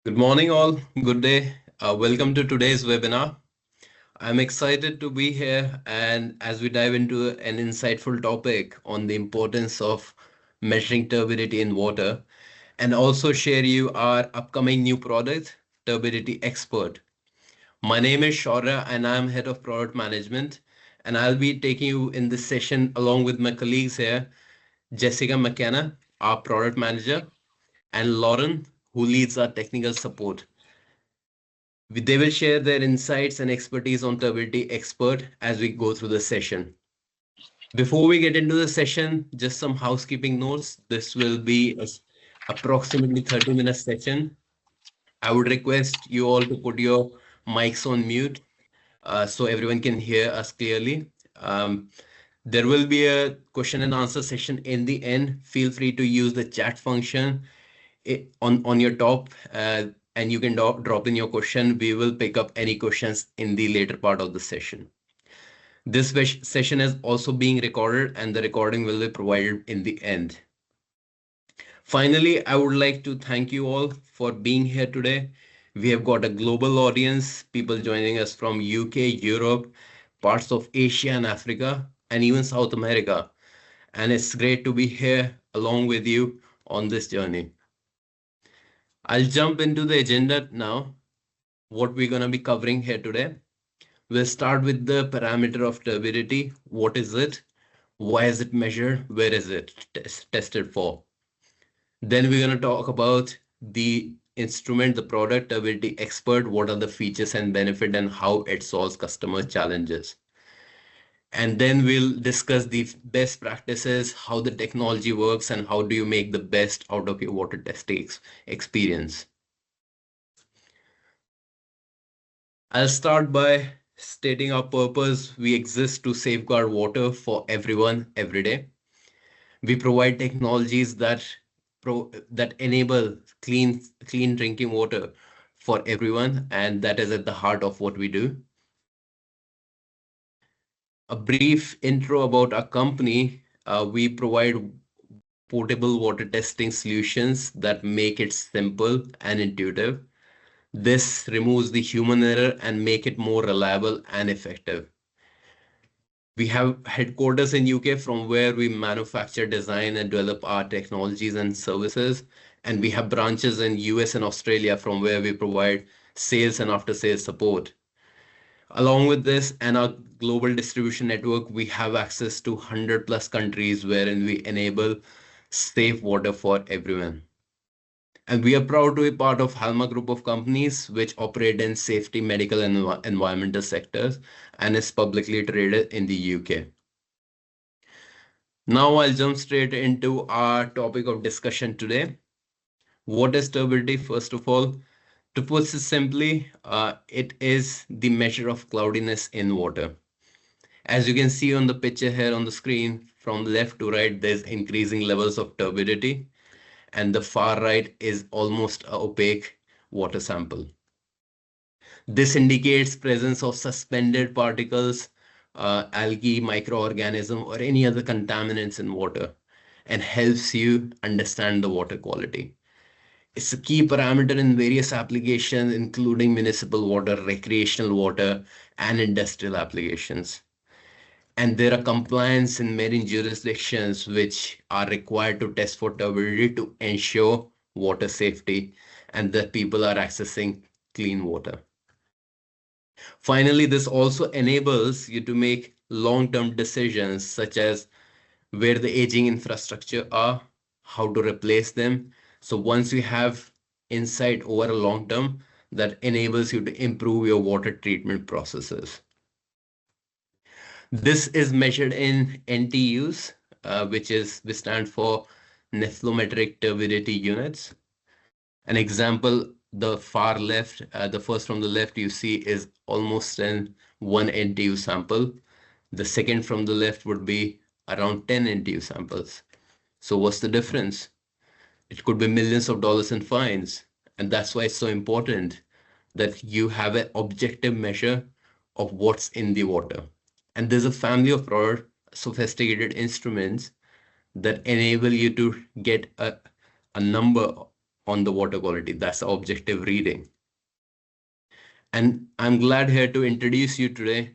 Good morning, all. Good day. Welcome to today's webinar. I'm excited to be here, and as we dive into an insightful topic on the importance of measuring turbidity in water, and also share you our upcoming new product, Turbidity Expert. My name is Shaurya, and I'm head of product management, and I'll be taking you in this session along with my colleagues here, Jessica McKenna, our product manager, and Lauren, who leads our technical support. They will share their insights and expertise on Turbidity Expert as we go through the session. Before we get into the session, just some housekeeping notes. This will be approximately 30-minute session. I would request you all to put your mics on mute so everyone can hear us clearly. There will be a question and answer session in the end. Feel free to use the chat function on your top and you can drop in your question. We will pick up any questions in the later part of the session. This session is also being recorded and the recording will be provided in the end. Finally, I would like to thank you all for being here today. We have got a global audience, people joining us from UK, Europe, parts of Asia and Africa, and even South America. And it's great to be here along with you on this journey. I'll jump into the agenda now, what we're going to be covering here today. We'll start with the parameter of turbidity. What is it? Why is it measured? Where is it tested for? Then we're going to talk about the instrument, the product, Turbidity Expert. What are the features and benefit and how it solves customer challenges? And then we'll discuss the best practices, how the technology works, and how do you make the best out of your water testing experience. I'll start by stating our purpose. We exist to safeguard water for everyone every day. We provide technologies that enable clean drinking water for everyone, and that is at the heart of what we do. A brief intro about our company. We provide portable water testing solutions that make it simple and intuitive. This removes the human error and make it more reliable and effective. We have headquarters in UK from where we manufacture, design, and develop our technologies and services. And we have branches in US and Australia from where we provide sales and after-sales support. Along with this and our global distribution network, we have access to 100 plus countries wherein we enable safe water for everyone. And we are proud to be part of Halma Group of companies, which operate in safety, medical, and environmental sectors, and is publicly traded in the UK. Now I'll jump straight into our topic of discussion today. What is turbidity? First of all, to put it simply, it is the measure of cloudiness in water. As you can see on the picture here on the screen, from left to right, there's increasing levels of turbidity, and the far right is almost an opaque water sample. This indicates presence of suspended particles, algae, microorganism, or any other contaminants in water, and helps you understand the water quality. It's a key parameter in various applications, including municipal water, recreational water, and industrial applications. And there are compliance in many jurisdictions which are required to test for turbidity to ensure water safety and that people are accessing clean water. Finally, this also enables you to make long-term decisions such as where the aging infrastructure are, how to replace them. So once you have insight over a long term, that enables you to improve your water treatment processes. This is measured in NTUs, which stand for nephelometric turbidity units. An example, the far left, the first from the left you see is almost an 1 NTU sample. The second from the left would be around 10 NTU samples. So what's the difference? It could be millions of dollars in fines. And that's why it's so important that you have an objective measure of what's in the water. And there's a family of sophisticated instruments that enable you to get a number on the water quality. That's the objective reading. And I'm glad here to introduce you today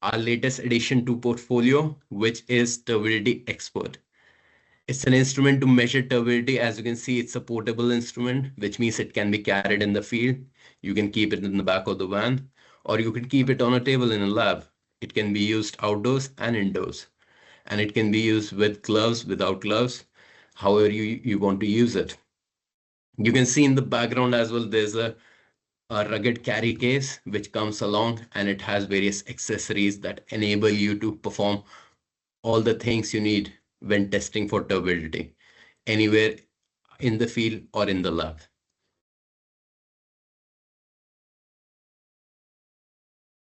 our latest addition to portfolio, which is Turbidity Expert. It's an instrument to measure turbidity. As you can see, it's a portable instrument, which means it can be carried in the field. You can keep it in the back of the van, or you can keep it on a table in a lab. It can be used outdoors and indoors, and it can be used with gloves, without gloves, however you want to use it. You can see in the background as well, there's a rugged carry case which comes along, and it has various accessories that enable you to perform all the things you need when testing for turbidity anywhere in the field or in the lab.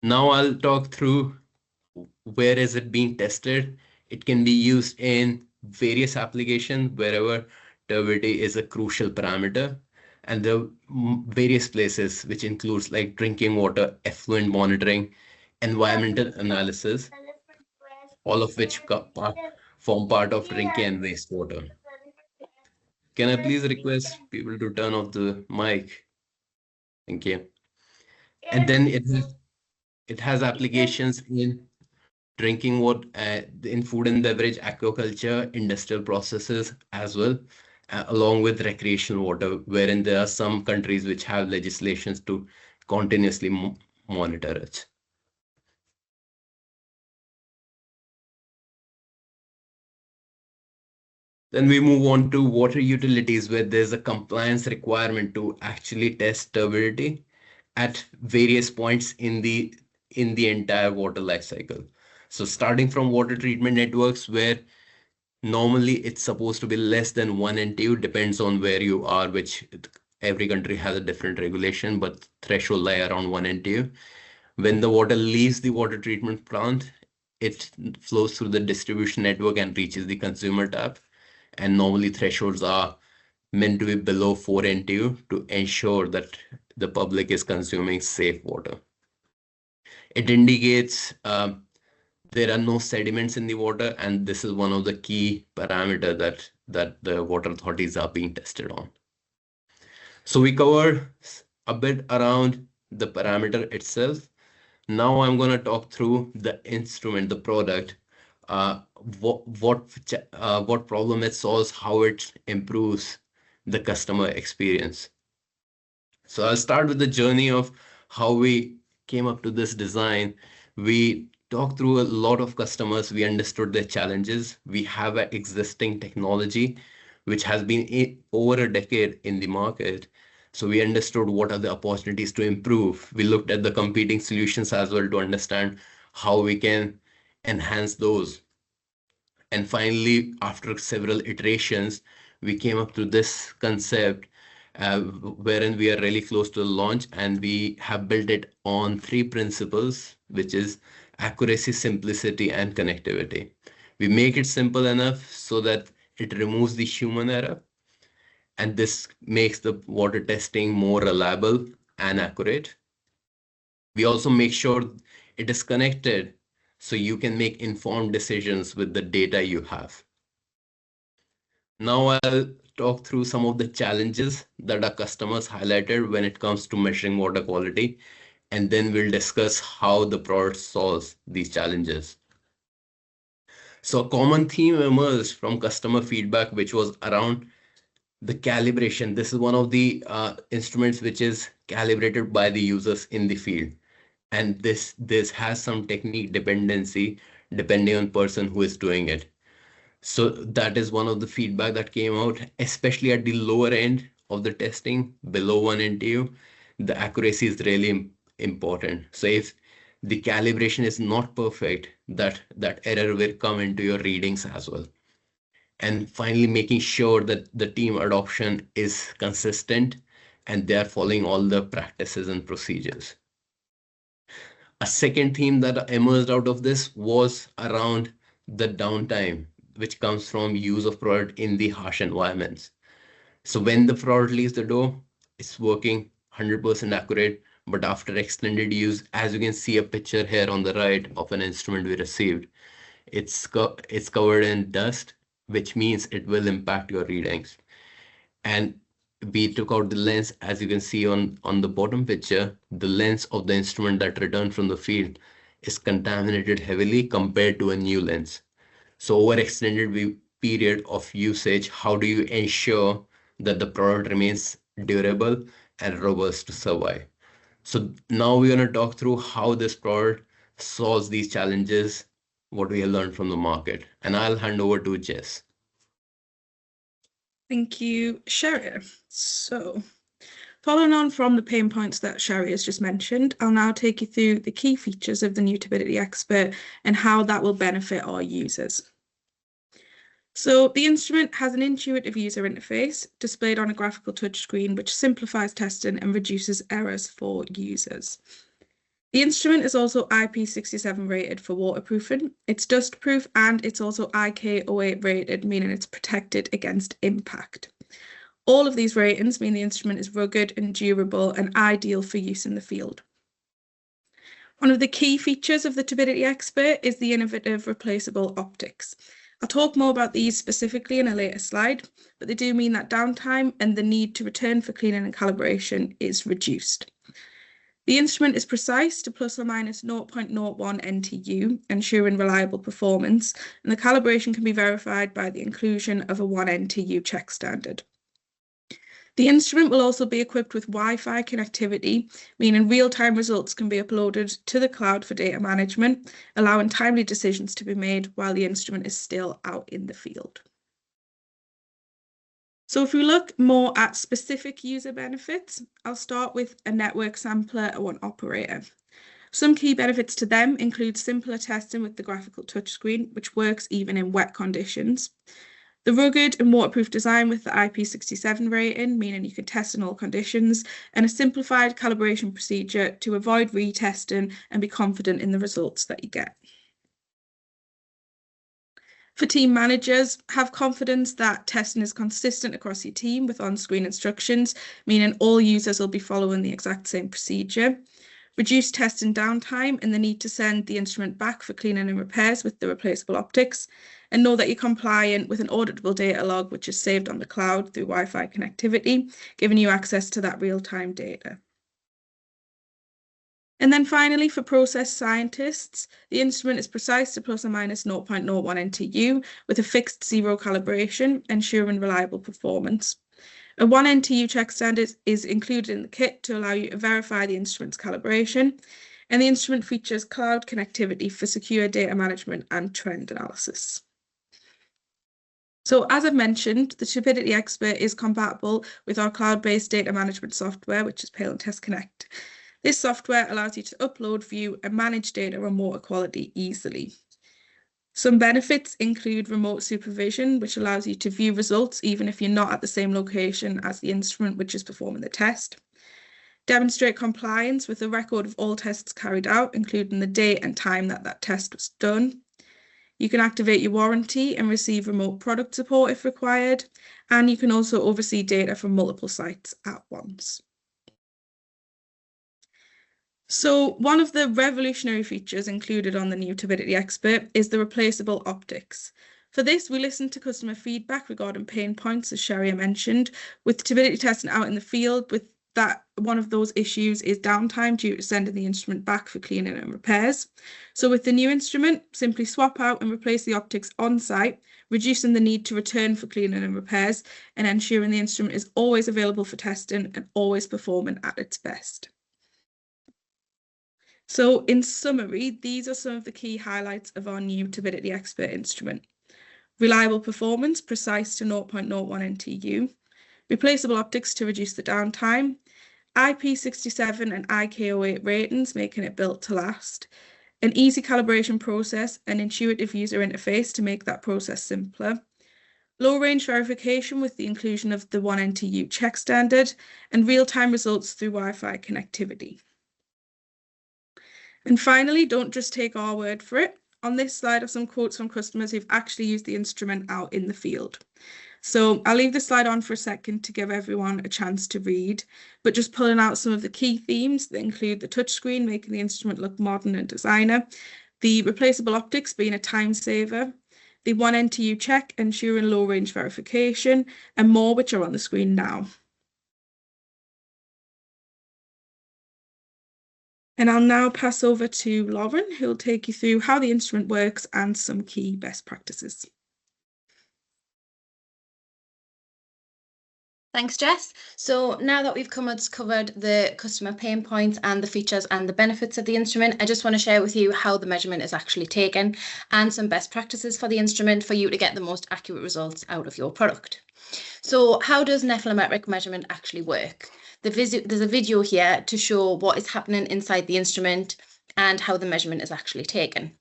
Now I'll talk through where is it being tested. It can be used in various applications wherever turbidity is a crucial parameter, and there are various places which includes like drinking water, effluent monitoring, environmental analysis, all of which form part of drinking and wastewater. Can I please request people to turn off the mic? Thank you. And then it has applications in drinking water, in food and beverage, aquaculture, industrial processes as well, along with recreational water, wherein there are some countries which have legislations to continuously monitor it. Then we move on to water utilities, where there's a compliance requirement to actually test turbidity at various points in the entire water life cycle. So starting from water treatment networks, where normally it's supposed to be less than 1 NTU, depends on where you are, which every country has a different regulation, but threshold lie around 1 NTU. When the water leaves the water treatment plant, it flows through the distribution network and reaches the consumer tap. And normally thresholds are meant to be below 4 NTU to ensure that the public is consuming safe water. It indicates there are no sediments in the water, and this is one of the key parameters that the water authorities are being tested on. So we covered a bit around the parameter itself. Now I'm going to talk through the instrument, the product, uh, what problem it solves, how it improves the customer experience. So I'll start with the journey of how we came up to this design. We talked through a lot of customers. We understood their challenges. We have an existing technology which has been over a decade in the market. So we understood what are the opportunities to improve. We looked at the competing solutions as well to understand how we can enhance those. And finally, after several iterations, we came up to this concept wherein we are really close to the launch, and we have built it on three principles, which is accuracy, simplicity, and connectivity. We make it simple enough so that it removes the human error, and this makes the water testing more reliable and accurate. We also make sure it is connected so you can make informed decisions with the data you have. Now I'll talk through some of the challenges that our customers highlighted when it comes to measuring water quality, and then we'll discuss how the product solves these challenges. So a common theme emerged from customer feedback, which was around the calibration. This is one of the instruments which is calibrated by the users in the field. And this has some technique dependency depending on person who is doing it. So that is one of the feedback that came out, especially at the lower end of the testing, below 1 NTU. The accuracy is really important. So if the calibration is not perfect, that error will come into your readings as well. And finally, making sure that the team adoption is consistent and they are following all the practices and procedures. A second theme that emerged out of this was around the downtime, which comes from use of product in the harsh environments. So when the product leaves the door, it's working 100% accurate, but after extended use, as you can see a picture here on the right of an instrument we received, it's covered in dust, which means it will impact your readings. And we took out the lens, as you can see on the bottom picture, the lens of the instrument that returned from the field is contaminated heavily compared to a new lens. So over extended period of usage, how do you ensure that the product remains durable and robust to survive? So now we're going to talk through how this product solves these challenges, what we have learned from the market. And I'll hand over to Jess. Thank you, Sherry. So, following on from the pain points that Sherry has just mentioned, I'll now take you through the key features of the new Turbidity Expert and how that will benefit our users. So the instrument has an intuitive user interface displayed on a graphical touchscreen, which simplifies testing and reduces errors for users. The instrument is also IP67 rated for waterproofing, it's dustproof, and it's also IK08 rated, meaning it's protected against impact. All of these ratings mean the instrument is rugged and durable and ideal for use in the field. One of the key features of the Turbidity Expert is the innovative replaceable optics. I'll talk more about these specifically in a later slide, but they do mean that downtime and the need to return for cleaning and calibration is reduced. The instrument is precise to plus or minus 0.01 NTU, ensuring reliable performance, and the calibration can be verified by the inclusion of a 1 NTU check standard. The instrument will also be equipped with Wi-Fi connectivity, meaning real-time results can be uploaded to the cloud for data management, allowing timely decisions to be made while the instrument is still out in the field. So if we look more at specific user benefits, I'll start with a network sampler or an operator. Some key benefits to them include simpler testing with the graphical touchscreen, which works even in wet conditions. The rugged and waterproof design with the IP67 rating, meaning you can test in all conditions, and a simplified calibration procedure to avoid retesting and be confident in the results that you get. For team managers, have confidence that testing is consistent across your team with on-screen instructions, meaning all users will be following the exact same procedure. Reduce testing downtime and the need to send the instrument back for cleaning and repairs with the replaceable optics, and know that you're compliant with an auditable data log which is saved on the cloud through Wi-Fi connectivity, giving you access to that real-time data. And then finally, for process scientists, the instrument is precise to plus or minus 0.01 NTU with a fixed zero calibration, ensuring reliable performance. A 1 NTU check standard is included in the kit to allow you to verify the instrument's calibration, and the instrument features cloud connectivity for secure data management and trend analysis. So as I've mentioned, the Turbidity Expert is compatible with our cloud-based data management software, which is Pale & Test Connect. This software allows you to upload, view, and manage data on water quality easily. Some benefits include remote supervision, which allows you to view results even if you're not at the same location as the instrument which is performing the test. Demonstrate compliance with a record of all tests carried out, including the date and time that that test was done. You can activate your warranty and receive remote product support if required, and you can also oversee data from multiple sites at once. So one of the revolutionary features included on the new Turbidity Expert is the replaceable optics. For this, we listened to customer feedback regarding pain points, as Sherry mentioned, with turbidity testing out in the field. With that, one of those issues is downtime due to sending the instrument back for cleaning and repairs. So with the new instrument, simply swap out and replace the optics on site, reducing the need to return for cleaning and repairs, and ensuring the instrument is always available for testing and always performing at its best. So in summary, these are some of the key highlights of our new Turbidity Expert instrument. Reliable performance, precise to 0.01 NTU, replaceable optics to reduce the downtime, IP67 and IK08 ratings, making it built to last, an easy calibration process, an intuitive user interface to make that process simpler, low range verification with the inclusion of the 1 NTU check standard, and real-time results through Wi-Fi connectivity. And finally, don't just take our word for it. On this slide are some quotes from customers who've actually used the instrument out in the field. So I'll leave the slide on for a second to give everyone a chance to read, but just pulling out some of the key themes that include the touchscreen, making the instrument look modern and designer, the replaceable optics being a time saver, the 1 NTU check ensuring low range verification, and more which are on the screen now. And I'll now pass over to Lauren, who'll take you through how the instrument works and some key best practices. Thanks, Jess. So now that we've covered the customer pain points and the features and the benefits of the instrument, I just want to share with you how the measurement is actually taken and some best practices for the instrument for you to get the most accurate results out of your product. So how does nephelometric measurement actually work? There's a video here to show what is happening inside the instrument and how the measurement is actually taken.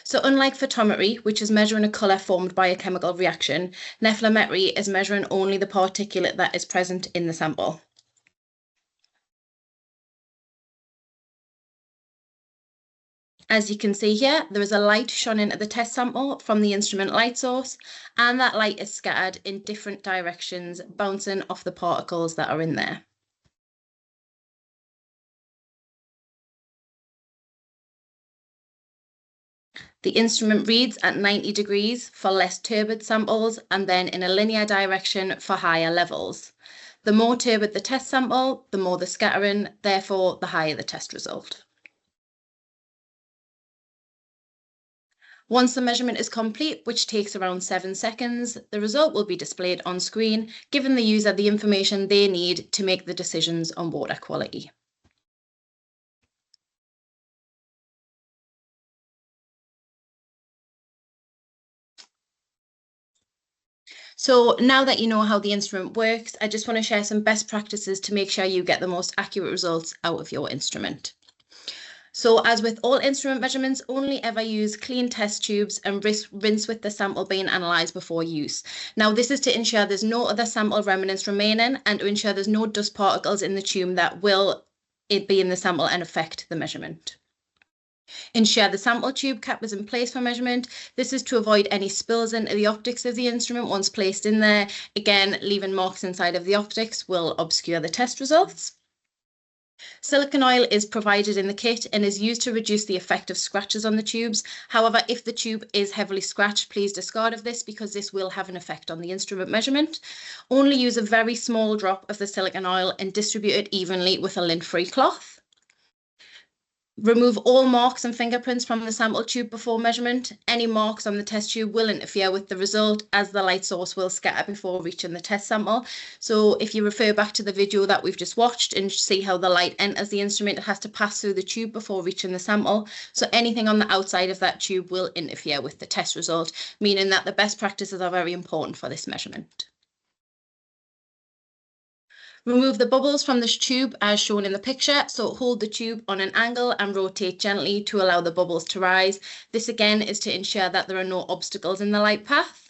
So unlike photometry, which is measuring a colour formed by a chemical reaction, nephelometry is measuring only the particulate that is present in the sample. As you can see here, there is a light shone into the test sample from the instrument light source, and that light is scattered in different directions, bouncing off the particles that are in there. The instrument reads at 90 degrees for less turbid samples and then in a linear direction for higher levels. The more turbid the test sample, the more the scattering, therefore the higher the test result. Once the measurement is complete, which takes around 7 seconds, the result will be displayed on screen, giving the user the information they need to make the decisions on water quality. So now that you know how the instrument works, I just want to share some best practices to make sure you get the most accurate results out of your instrument. So as with all instrument measurements, only ever use clean test tubes and rinse with the sample being analysed before use. Now this is to ensure there's no other sample remnants remaining and to ensure there's no dust particles in the tube that will be in the sample and affect the measurement. Ensure the sample tube cap is in place for measurement. This is to avoid any spills into the optics of the instrument once placed in there. Again, leaving marks inside of the optics will obscure the test results. Silicone oil is provided in the kit and is used to reduce the effect of scratches on the tubes. However, if the tube is heavily scratched, please discard of this because this will have an effect on the instrument measurement. Only use a very small drop of the silicone oil and distribute it evenly with a lint-free cloth. Remove all marks and fingerprints from the sample tube before measurement. Any marks on the test tube will interfere with the result as the light source will scatter before reaching the test sample. So if you refer back to the video that we've just watched and see how the light enters the instrument, it has to pass through the tube before reaching the sample. So anything on the outside of that tube will interfere with the test result, meaning that the best practices are very important for this measurement. Remove the bubbles from this tube as shown in the picture. So hold the tube on an angle and rotate gently to allow the bubbles to rise. This again is to ensure that there are no obstacles in the light path.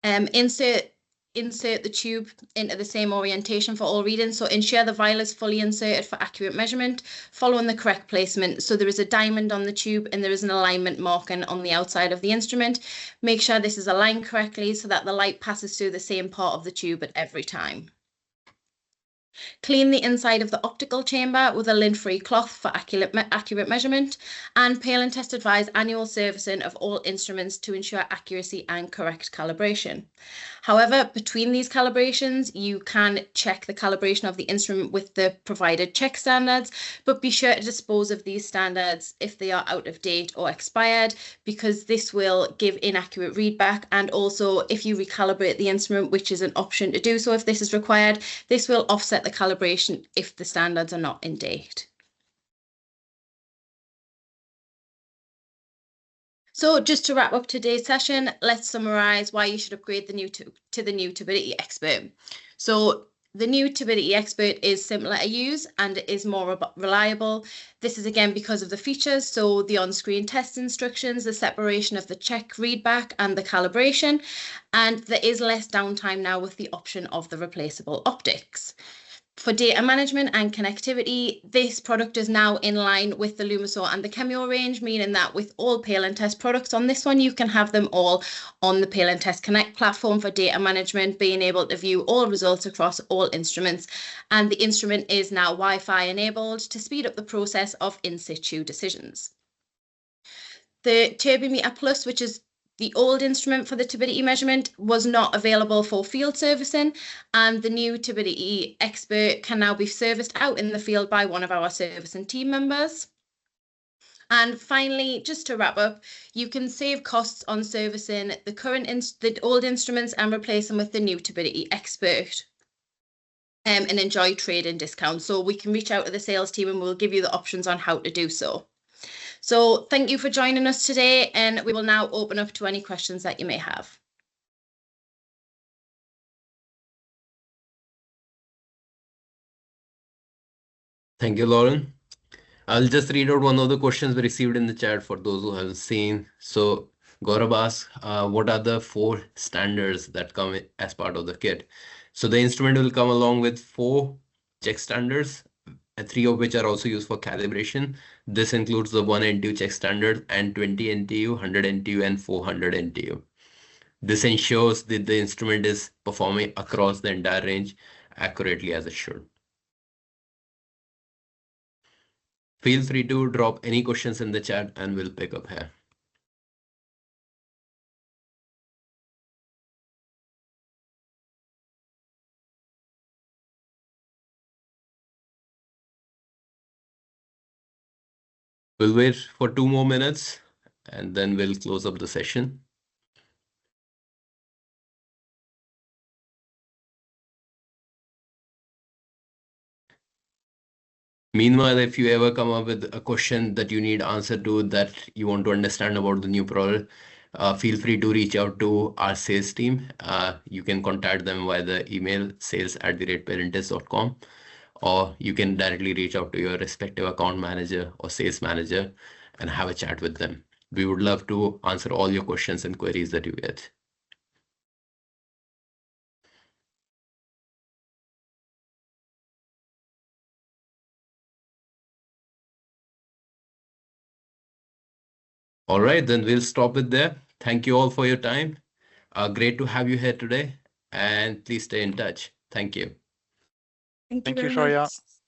Insert the tube into the same orientation for all readings. So ensure the vial is fully inserted for accurate measurement, following the correct placement. So there is a diamond on the tube and there is an alignment marking on the outside of the instrument. Make sure this is aligned correctly so that the light passes through the same part of the tube at every time. Clean the inside of the optical chamber with a lint-free cloth for accurate measurement, and Pale and Test advise annual servicing of all instruments to ensure accuracy and correct calibration. However, between these calibrations, you can check the calibration of the instrument with the provided check standards, but be sure to dispose of these standards if they are out of date or expired, because this will give inaccurate readback. And also, if you recalibrate the instrument, which is an option to do so if this is required, this will offset the calibration if the standards are not in date. So just to wrap up today's session, let's summarize why you should upgrade to the new Turbidity Expert. So the new Turbidity Expert is simpler to use and is more reliable. This is again because of the features, so the on-screen test instructions, the separation of the check readback and the calibration, and there is less downtime now with the option of the replaceable optics. For data management and connectivity, this product is now in line with the Lumisor and the Chemio range, meaning that with all Pale and Test products on this one, you can have them all on the Pale and Test Connect platform for data management, being able to view all results across all instruments. And the instrument is now Wi-Fi enabled to speed up the process of in situ decisions. The Turbimeter Plus, which is The old instrument for the turbidity measurement was not available for field servicing, and the new Turbidity Expert can now be serviced out in the field by one of our servicing team members. And finally, just to wrap up, you can save costs on servicing the old instruments and replace them with the new Turbidity Expert. And enjoy trade-in discounts. So we can reach out to the sales team and we'll give you the options on how to do so. So thank you for joining us today, and we will now open up to any questions that you may have. Thank you, Lauren. I'll just read out one of the questions we received in the chat for those who haven't seen. So Gaurav asks, what are the 4 standards that come as part of the kit? So the instrument will come along with 4 check standards, 3 of which are also used for calibration. This includes the 1 NTU check standard and 20 NTU, 100 NTU, and 400 NTU. This ensures that the instrument is performing across the entire range accurately as it should. Feel free to drop any questions in the chat and we'll pick up here. We'll wait for 2 more minutes and then we'll close up the session. Meanwhile, if you ever come up with a question that you need answer to, that you want to understand about the new product, feel free to reach out to our sales team. You can contact them via the email sales@parentis.com, or you can directly reach out to your respective account manager or sales manager and have a chat with them. We would love to answer all your questions and queries that you get. All right, then we'll stop it there. Thank you all for your time. Great to have you here today, and please stay in touch. Thank you. Thank you Thank you, very Shoya. much.